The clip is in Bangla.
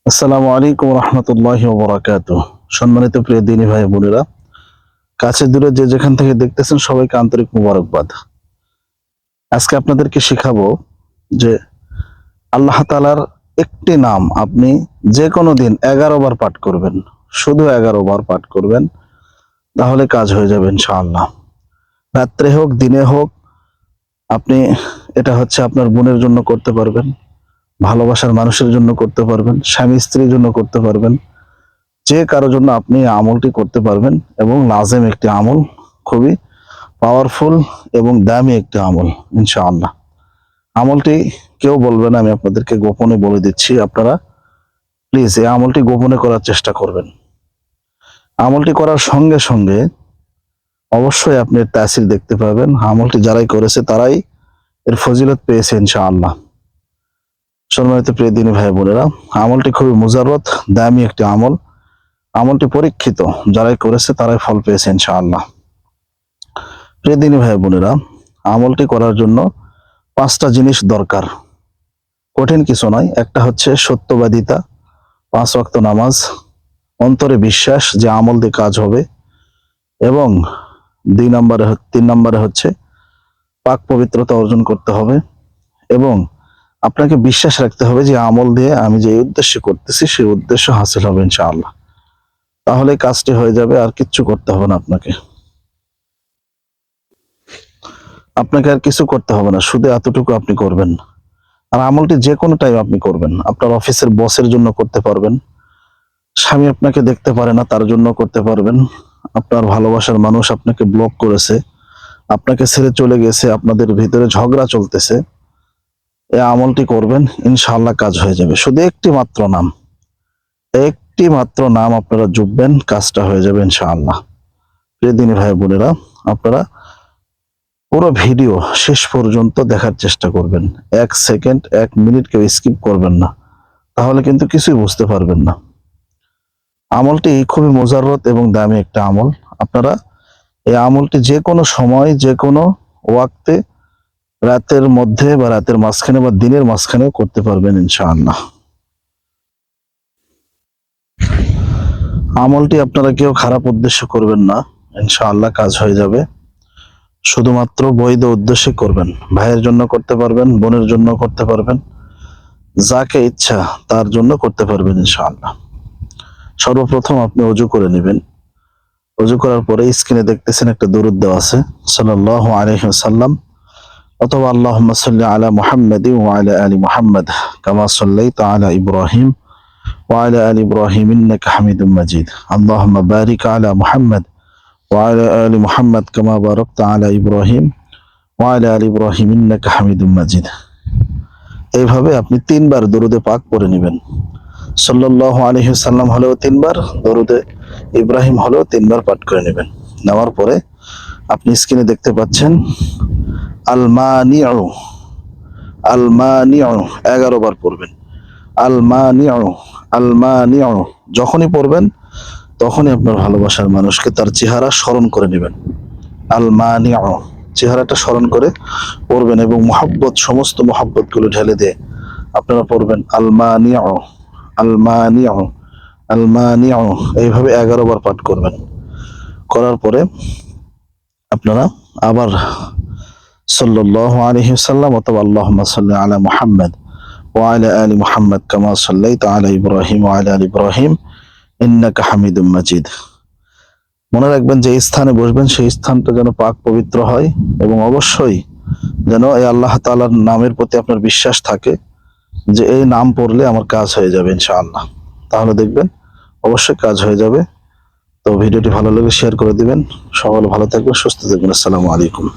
আসসালামু আলাইকুম রহমতুল্লাহি ওয়া বারাকাতুহু। সম্মানিত প্রিয় দিনী ভাই বোনেরা, কাছে দূরে যে যেখান থেকে দেখতেছেন সবাইকে আন্তরিক মোবারকবাদ। আজকে আপনাদেরকে শেখাবো যে আল্লাহ তাআলার একটি নাম আপনি যে কোনো দিন 11 বার পাঠ করবেন, শুধু 11 বার পাঠ করবেন, তাহলে কাজ হয়ে যাবে ইনশাআল্লাহ। রাত্রে হোক দিনে হোক, আপনি এটা হচ্ছে আপনার বোনের জন্য করতে পারবেন, ভালোবাসার মানুষের জন্য করতে পারবেন, স্বামী স্ত্রীর জন্য করতে পারবেন, যে কারোর জন্য আপনি এই আমলটি করতে পারবেন। এবং লাজেম একটি আমল, খুবই পাওয়ারফুল এবং দামি একটি আমল ইনশাআল্লাহ। আমলটি কেউ বলবে না, আমি আপনাদেরকে গোপনে বলে দিচ্ছি। আপনারা প্লিজ এই আমলটি গোপনে করার চেষ্টা করবেন। আমলটি করার সঙ্গে সঙ্গে অবশ্যই আপনি এর তাসির দেখতে পাবেন। আমলটি যারাই করেছে তারাই এর ফজিলত পেয়েছে ইনশাআল্লাহ। সম্মানিত প্রিয় দিনী ভাই বোনেরা, আমলটি খুবই মুজাররত, দামি একটি আমল। আমলটি পরীক্ষিত, যারাই করেছে তারাই ফল পেয়েছে ইনশাআল্লাহ। প্রিয় দিনী ভাই বোনেরা, আমলটি করার জন্য 5টা জিনিস দরকার, কঠিন কিছু নয়। একটা হচ্ছে সত্যবাদিতা, 5 ওয়াক্ত নামাজ, অন্তরে বিশ্বাস যে আমল দিয়ে কাজ হবে, এবং 3 নম্বরে হচ্ছে পাক পবিত্রতা অর্জন করতে হবে, এবং আপনাকে বিশ্বাস রাখতে হবে যে আমল দিয়ে আমি যে উদ্দেশ্যে করতেছি সেই উদ্দেশ্য হাসিল হবে ইনশাআল্লাহ। তাহলে কাজটি হয়ে যাবে, আর কিচ্ছু করতে হবে না আপনাকে। আর কিছু করতে হবে না, শুধু এতটুকু আপনি করবেন। আর আমলটি যে কোনো টাইম আপনি করবেন। আপনার অফিসের বসের জন্য করতে পারবেন, স্বামী আপনাকে দেখতে পারে না তার জন্য করতে পারবেন, আপনার ভালোবাসার মানুষ আপনাকে ব্লক করেছে, আপনাকে ছেড়ে চলে গেছে, আপনাদের ভিতরে ঝগড়া চলতেছে, এই আমলটি করবেন, ইনশাআল্লাহ কাজ হয়ে যাবে। শুধু একটি মাত্র নাম আপনারা জপবেন, কাজটা হয়ে যাবে ইনশাআল্লাহ। প্রিয় দিনী ভাই বোনেরা, আপনারা পুরো ভিডিও শেষ পর্যন্ত দেখার চেষ্টা করবেন। 1 সেকেন্ড 1 মিনিট কেউ স্কিপ করবেন না, তাহলে কিন্তু কিছুই বুঝতে পারবেন না। আমলটি খুবই মুজাররত এবং দামি একটা আমল। আপনারা এই আমলটি যে কোনো সময়, যে কোনো ওয়াক্তে, রাতের মধ্যে বা রাতের মাঝখানে বা দিনের মাঝখানেও করতে পারবেন ইনশাআল্লাহ। আমলটি আপনারা কেউ খারাপ উদ্দেশ্য করবেন না, ইনশাআল্লাহ কাজ হয়ে যাবে। শুধুমাত্র বৈধ উদ্দেশ্যে করবেন। ভাইয়ের জন্য করতে পারবেন, বোনের জন্য করতে পারবেন, যাকে ইচ্ছা তার জন্য করতে পারবেন ইনশাআল্লাহ। সর্বপ্রথম আপনি ওযু করে নেবেন। ওযু করার পরে স্ক্রিনে দেখতেছেন একটা দরুদ দেওয়া আছে, সাল্লাল্লাহু আলাইহি ওয়াসাল্লাম, অথবা আল্লাহুম্মা সাল্লি আলা মুহাম্মাদিন ওয়া আলা আলি মুহাম্মাদ কামা সাল্লাইতা আলা ইব্রাহিম ওয়া আলা আলি ইব্রাহিম ইন্নাকা হামিদুম মাজিদ। আল্লাহুম্মা বারিক আলা মুহাম্মাদ ওয়া আলা আলি মুহাম্মাদ কামা বারাকতা আলা ইব্রাহিম ওয়া আলা আলি ইব্রাহিম ইন্নাকা হামিদুম মাজিদ। এইভাবে আপনি 3 বার দরুদে পাক পড়ে নেবেন। সাল্লাল্লাহু আলাইহি ওয়াসাল্লাম হলেও 3 বার, দরুদে ইব্রাহিম হলেও 3 বার পাঠ করে নেবেন। নেওয়ার পরে আপনি স্ক্রিনে দেখতে পাচ্ছেন আল মানিউ, আল মানিউ 11 বার পড়বেন। আল মানিউ, আল মানিউ যখনই পড়বেন তখনই আপনার ভালোবাসার মানুষকে তার চেহারা স্মরণ করে নেবেন। আল মানিউ, চেহারাটা স্মরণ করে পড়বেন, এবং মহব্বত, সমস্ত মহব্বত গুলো ঢেলে দিয়ে আপনারা পড়বেন আল মানিউ, আল মানিউ, আল মানিউ। এইভাবে 11 বার পাঠ করবেন। করার পরে আপনারা আবার সাল্লাল্লাহু আলাইহি ওয়াসাল্লাম অথবা আল্লাহুম্মা সাল্লি আলা মুহাম্মাদ ওয়া আলা আলি মুহাম্মাদ কামা সাল্লাইতা আলা ইব্রাহিম ওয়া আলা আলি ইব্রাহিম ইন্নাকা হামিদুম মাজিদ। মনে রাখবেন যে স্থানে বসবেন সেই স্থানটা যেন পাক পবিত্র হয়, এবং অবশ্যই যেন এই আল্লাহ তাআলার নামের প্রতি আপনার বিশ্বাস থাকে যে এই নাম পড়লে আমার কাজ হয়ে যাবে ইনশাআল্লাহ। তাহলে দেখবেন অবশ্যই কাজ হয়ে যাবে। তো ভিডিওটি ভালো লাগলে শেয়ার করে দিবেন। সকলে ভালো থাকবেন, সুস্থ থাকবেন। আসসালামু আলাইকুম।